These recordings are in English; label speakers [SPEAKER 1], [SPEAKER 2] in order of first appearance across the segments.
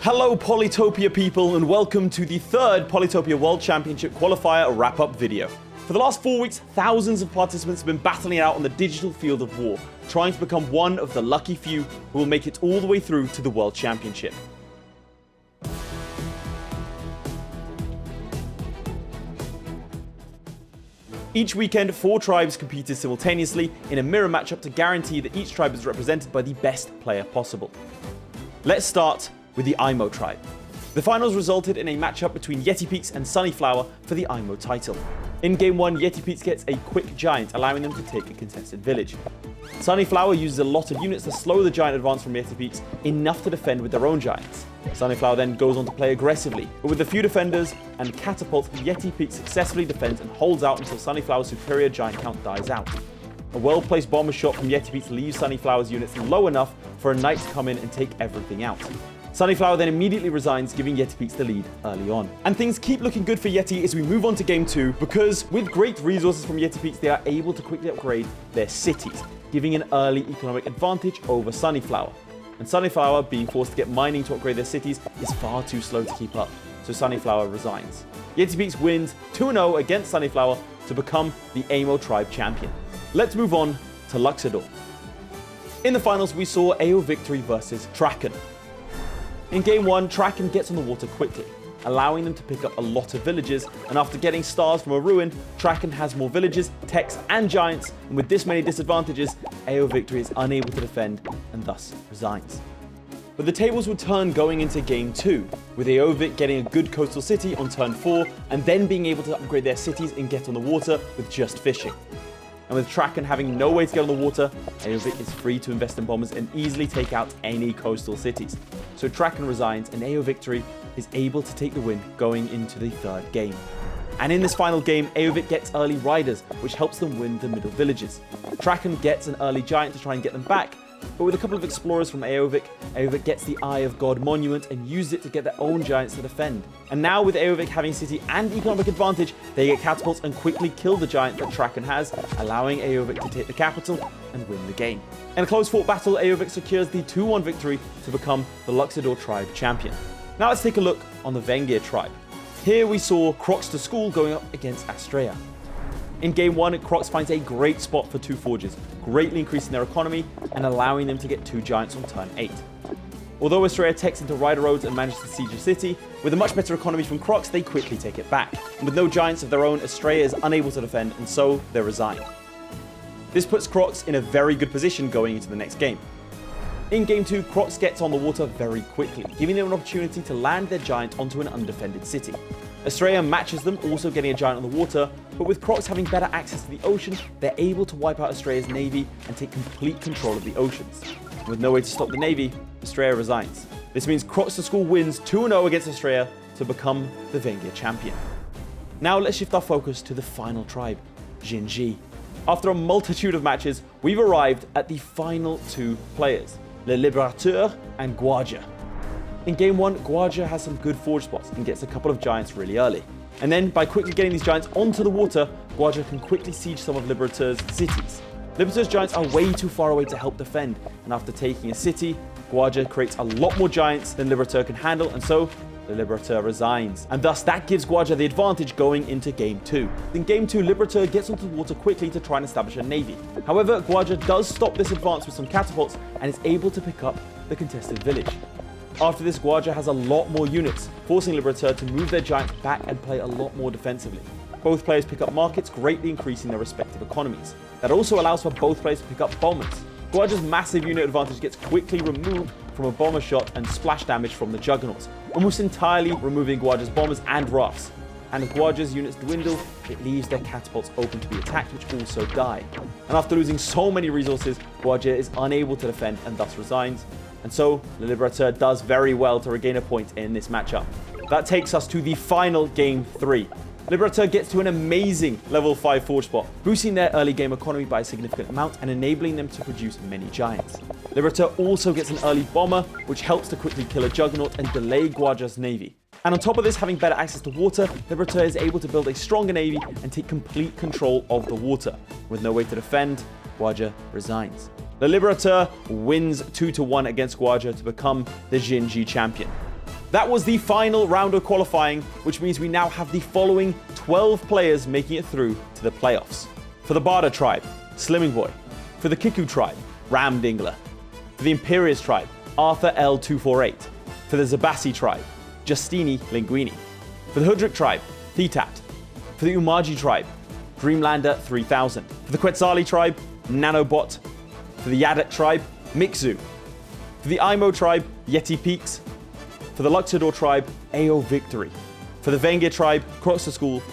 [SPEAKER 1] Hello Polytopia people, and welcome to the third Polytopia World Championship qualifier wrap-up video. For the last 4 weeks, thousands of participants have been battling it out on the digital field of war, trying to become one of the lucky few who will make it all the way through to the World Championship. Each weekend, 4 tribes competed simultaneously in a mirror matchup to guarantee that each tribe is represented by the best player possible. Let's start with the IMO tribe. The finals resulted in a matchup between Yeti Peaks and Sunnyflower for the IMO title. In Game 1, Yeti Peaks gets a quick giant, allowing them to take a contested village. Sunnyflower uses a lot of units to slow the giant advance from Yeti Peaks, enough to defend with their own giants. Sunnyflower then goes on to play aggressively, but with a few defenders and catapults, Yeti Peaks successfully defends and holds out until Sunnyflower's superior giant count dies out. A well-placed bomber shot from Yeti Peaks leaves Sunnyflower's units low enough for a knight to come in and take everything out. Sunnyflower then immediately resigns, giving Yeti Peaks the lead early on. And things keep looking good for Yeti as we move on to Game 2, because with great resources from Yeti Peaks, they are able to quickly upgrade their cities, giving an early economic advantage over Sunnyflower. And Sunnyflower, being forced to get mining to upgrade their cities, is far too slow to keep up, so Sunnyflower resigns. Yeti Peaks wins 2-0 against Sunnyflower to become the AMO tribe champion. Let's move on to Luxidoor. In the finals, we saw AO Victory versus Traken. In Game 1, Traken gets on the water quickly, allowing them to pick up a lot of villages, and after getting stars from a ruin, Traken has more villages, techs, and giants, and with this many disadvantages, AO Victory is unable to defend and thus resigns. But the tables would turn going into Game 2, with AO Vic getting a good coastal city on turn 4, and then being able to upgrade their cities and get on the water with just fishing. And with Traken having no way to get on the water, AO Vic is free to invest in bombers and easily take out any coastal cities. So Traken resigns and AO Victory is able to take the win going into the third game. And in this final game, AO Vic gets early riders, which helps them win the middle villages. Traken gets an early giant to try and get them back, but with a couple of explorers from AO Vic gets the Eye of God monument and uses it to get their own giants to defend. And now with AO Vic having city and economic advantage, they get catapults and quickly kill the giant that Traken has, allowing AO Vic to take the capital and win the game. In a close fought battle, AO Vic secures the 2-1 victory to become the Luxidoor tribe champion. Now let's take a look on the Vengir tribe. Here we saw Crocs to School going up against Astrea. In Game 1, Crocs finds a great spot for 2 forges, greatly increasing their economy and allowing them to get 2 giants on turn 8. Although Astrea techs into rider roads and manages to siege a city, with a much better economy from Crocs, they quickly take it back. And with no giants of their own, Astrea is unable to defend, and so they resign. This puts Crocs in a very good position going into the next game. In Game 2, Crocs gets on the water very quickly, giving them an opportunity to land their giant onto an undefended city. Astrea matches them, also getting a giant on the water, but with Crocs having better access to the ocean, they're able to wipe out Astrea's navy and take complete control of the oceans. And with no way to stop the navy, Astrea resigns. This means Crocs to School wins 2-0 against Astrea to become the Vengir champion. Now let's shift our focus to the final tribe, Gingi. After a multitude of matches, we've arrived at the final 2 players, Le Liberateur and Guaja. In Game 1, Guaja has some good forge spots and gets a couple of giants really early. And then, by quickly getting these giants onto the water, Guaja can quickly siege some of Liberateur's cities. Liberateur's giants are way too far away to help defend, and after taking a city, Guaja creates a lot more giants than Liberateur can handle, and so the Liberateur resigns. And thus, that gives Guaja the advantage going into Game 2. In Game 2, Liberateur gets onto the water quickly to try and establish a navy. However, Guaja does stop this advance with some catapults and is able to pick up the contested village. After this, Guaja has a lot more units, forcing Liberateur to move their giants back and play a lot more defensively. Both players pick up markets, greatly increasing their respective economies. That also allows for both players to pick up bombers. Guaja's massive unit advantage gets quickly removed from a bomber shot and splash damage from the Juggernauts, almost entirely removing Guaja's bombers and rafts. And as Guaja's units dwindle, it leaves their catapults open to be attacked, which also die. And after losing so many resources, Guaja is unable to defend and thus resigns. And so, the Liberateur does very well to regain a point in this matchup. That takes us to the final Game 3. Liberateur gets to an amazing level 5 forge spot, boosting their early game economy by a significant amount and enabling them to produce many giants. Liberateur also gets an early bomber, which helps to quickly kill a Juggernaut and delay Guaja's navy. And on top of this, having better access to water, Liberateur is able to build a stronger navy and take complete control of the water. With no way to defend, Guaja resigns. The Liberateur wins 2-1 against Guaja to become the Gingi champion. That was the final round of qualifying, which means we now have the following 12 players making it through to the playoffs. For the Barda tribe, Slimming Boy. For the Kiku tribe, Ram Dingler. For the Imperius tribe, Arthur L248. For the Zabasi tribe, Justini Linguini. For the Hudrik tribe, Thetat. For the Umaji tribe, Dreamlander 3000. For the Quetzali tribe, Nanobot. For the Yadak tribe, Mixu. For the Imo tribe, Yeti Peaks. For the Luxidoor tribe, AO Victory. For the Vengir tribe, Croxer School.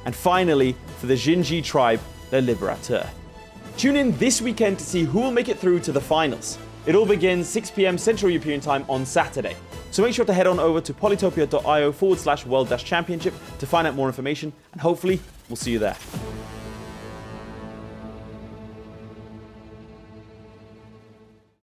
[SPEAKER 1] And finally, for the Gingi tribe, Le Liberateur. Tune in this weekend to see who will make it through to the finals. It all begins 6 p.m. Central European Time on Saturday. So make sure to head on over to polytopia.io/world-championship to find out more information, and hopefully we'll see you there.